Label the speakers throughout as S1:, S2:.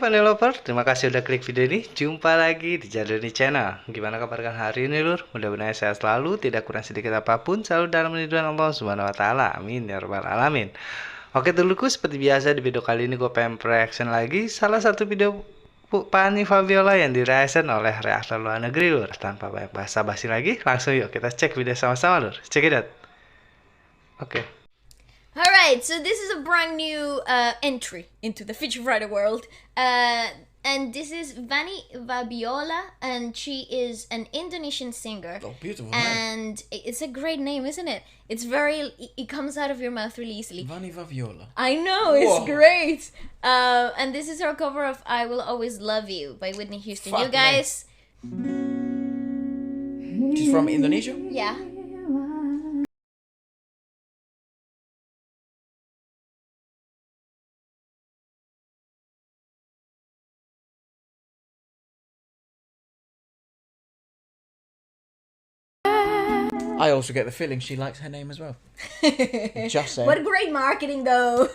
S1: Vanny Lover, terima kasih udah klik video ini. Jumpa lagi di Jadoni Channel. Gimana kabar kalian hari ini, Lur? Mudah-mudahan sehat selalu, tidak kurang sedikit apapun, selalu dalam lindungan Allah Subhanahu wa taala. Amin ya rabbal alamin. Oke, duluku seperti biasa di video kali ini gue pengen reaction lagi salah satu video Vanny Vabiola yang direaction oleh reaktor luar negeri, Lur. Tanpa banyak basa-basi lagi, langsung yuk kita cek video sama-sama, Lur. Check it out. Oke.
S2: Alright, so this is a brand new entry into the feature writer world. And this is Vanny Vabiola, and she is an Indonesian singer.
S3: Oh, beautiful
S2: and
S3: name.
S2: It's a great name, isn't it? It's it comes out of your mouth really easily.
S3: Vanny Vabiola.
S2: I know, it's great. And this is her cover of I Will Always Love You by Whitney Houston.
S3: Fuck,
S2: you guys...
S3: She's from Indonesia?
S2: Yeah.
S3: I also get the feeling she likes her name as well. Just saying.
S2: What great marketing, though.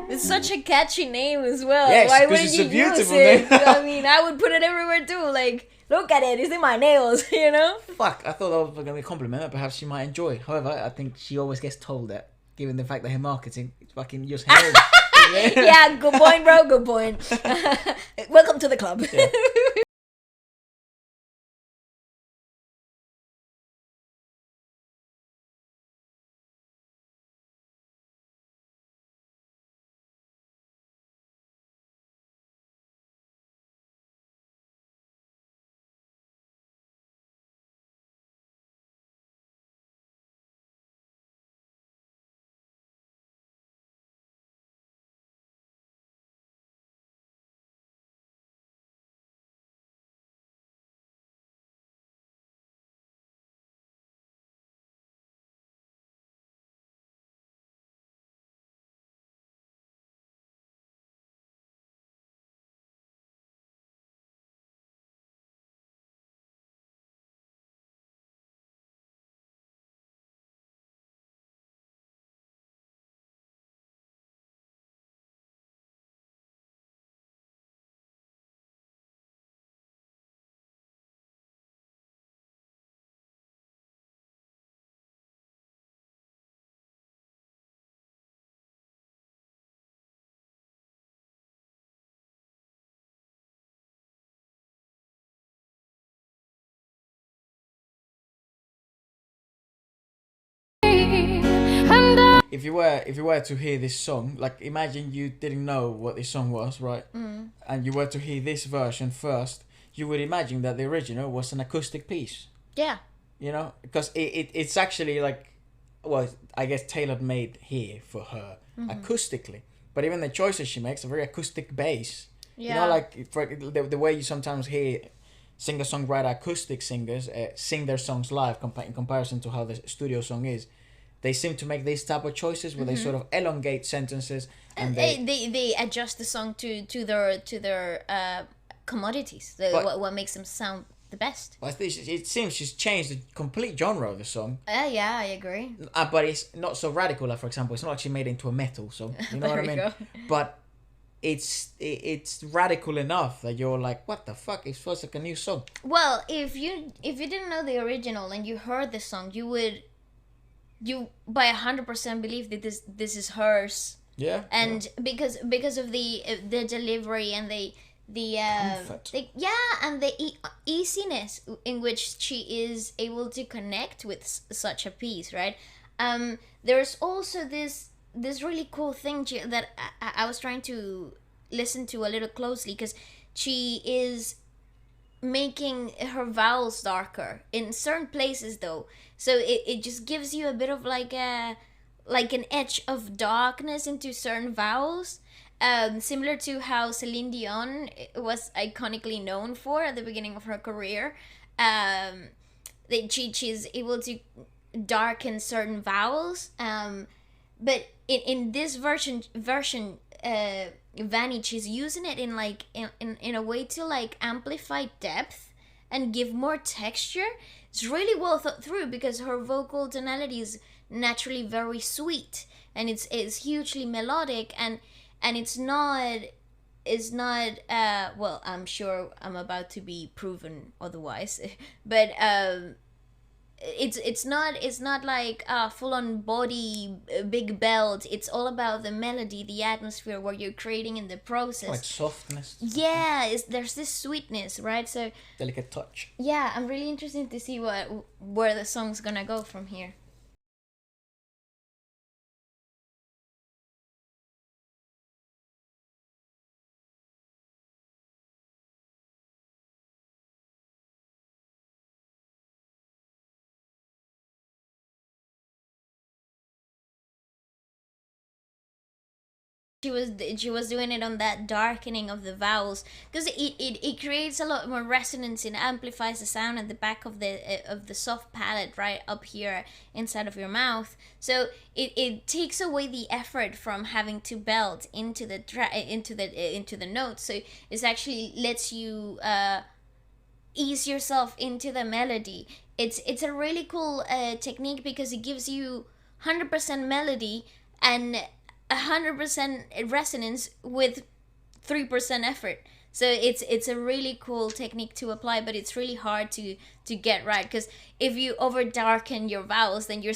S2: It's such a catchy name as well.
S3: Yes,
S2: why
S3: because
S2: wouldn't
S3: it's
S2: you
S3: a beautiful
S2: use it?
S3: name.
S2: I mean, I would put it everywhere too. Like, look at it, it's in my nails, you know?
S3: Fuck, I thought that was going to be a compliment that perhaps she might enjoy. However, I think she always gets told that, given the fact that her marketing is fucking just her name.
S2: Yeah, good point, bro, good point. Welcome to the club.
S3: Yeah. If you were to hear this song, like imagine you didn't know what this song was, right? And you were to hear this version first, you would imagine that the original was an acoustic piece.
S2: Yeah.
S3: You know, because it's actually like, well, I guess tailor made here for her acoustically. But even the choices she makes are very acoustic bass.
S2: Yeah.
S3: You know, like for the way you sometimes hear singer-songwriter acoustic singers sing their songs live in comparison to how the studio song is. They seem to make these type of choices where they sort of elongate sentences and
S2: they adjust the song to their commodities. What makes them sound the best.
S3: But it seems she's changed the complete genre of the song.
S2: Yeah, I agree.
S3: But it's not so radical. Like for example, it's not like she made it into a metal song. You know what I mean?
S2: Go.
S3: But it's radical enough that you're like, what the fuck? It feels like a new song.
S2: Well, if you didn't know the original and you heard the song, you by 100% believe that this is hers.
S3: Yeah.
S2: And because of the delivery and the
S3: comfort.
S2: And the easiness in which she is able to connect with such a piece, right? There's also this really cool thing that I was trying to listen to a little closely, because she is making her vowels darker in certain places though, so it just gives you a bit of like an edge of darkness into certain vowels, similar to how Celine Dion was iconically known for at the beginning of her career. That she's able to darken certain vowels, but in this version Vanny, she's using it in a way to like amplify depth and give more texture. It's really well thought through because her vocal tonality is naturally very sweet and it's hugely melodic, and it's not is not well, I'm sure I'm about to be proven otherwise, but it's not like full on body, big belt. It's all about the melody, the atmosphere, what you're creating in the process.
S3: Like softness.
S2: Yeah, there's this sweetness, right? So
S3: Delicate touch.
S2: yeah, I'm really interested to see where the song's gonna go from here. She was doing it on that darkening of the vowels, because it creates a lot more resonance. It amplifies the sound at the back of the soft palate right up here inside of your mouth. So it takes away the effort from having to belt into the notes. So it actually lets you ease yourself into the melody. It's a really cool technique, because it gives you 100% melody and 100% resonance with 3% effort. So it's a really cool technique to apply, but it's really hard to get right, because if you over darken your vowels, then you're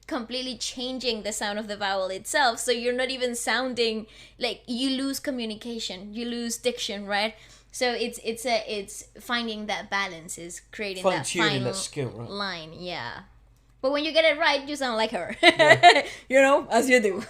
S2: completely changing the sound of the vowel itself. So you're not even sounding like, you lose communication, you lose diction, right? So it's finding that balance, is creating that
S3: Fine-tuning
S2: final
S3: that skill, right?
S2: line. Yeah. But when you get it right, you sound like her.
S3: Yeah.
S2: As you do.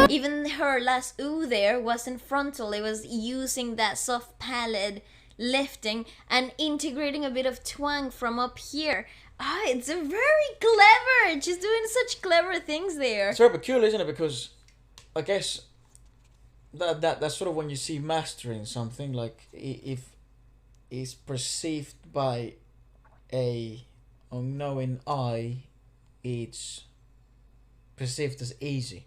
S2: Even her last ooh there wasn't frontal, it was using that soft palate, lifting and integrating a bit of twang from up here. It's a very clever. She's doing such clever things there.
S3: It's very peculiar, isn't it? Because I guess that's sort of when you see mastering something, like if it's perceived by a unknowing eye, it's perceived as easy.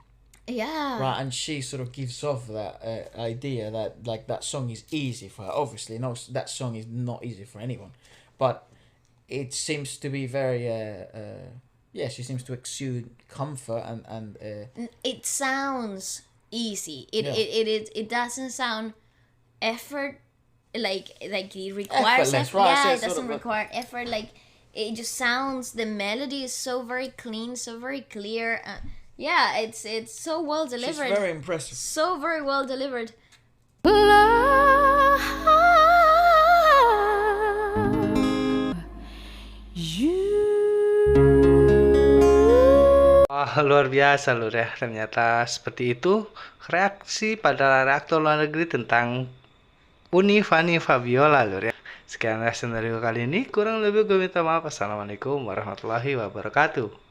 S2: Yeah.
S3: Right, and she sort of gives off that idea that, like, that song is easy for her. Obviously, no, that song is not easy for anyone, but it seems to be very yeah, she seems to exude comfort and
S2: It sounds easy. It
S3: Yeah.
S2: it doesn't sound effort, like it requires
S3: Effortless,
S2: effort.
S3: right,
S2: Yeah,
S3: so
S2: it
S3: it's sort
S2: doesn't
S3: of like-
S2: require effort. Like, it just sounds. The melody is so very clean, so very clear. Yeah, it's so well
S3: she's
S2: delivered.
S3: very impressive.
S2: So very well delivered.
S1: Wah, luar biasa lur ya. Ternyata seperti itu reaksi pada reaktor luar negeri tentang Vanny Vabiola lur ya. Sekian lesson dari kali ini. Kurang lebih gue minta maaf. Assalamualaikum warahmatullahi wabarakatuh.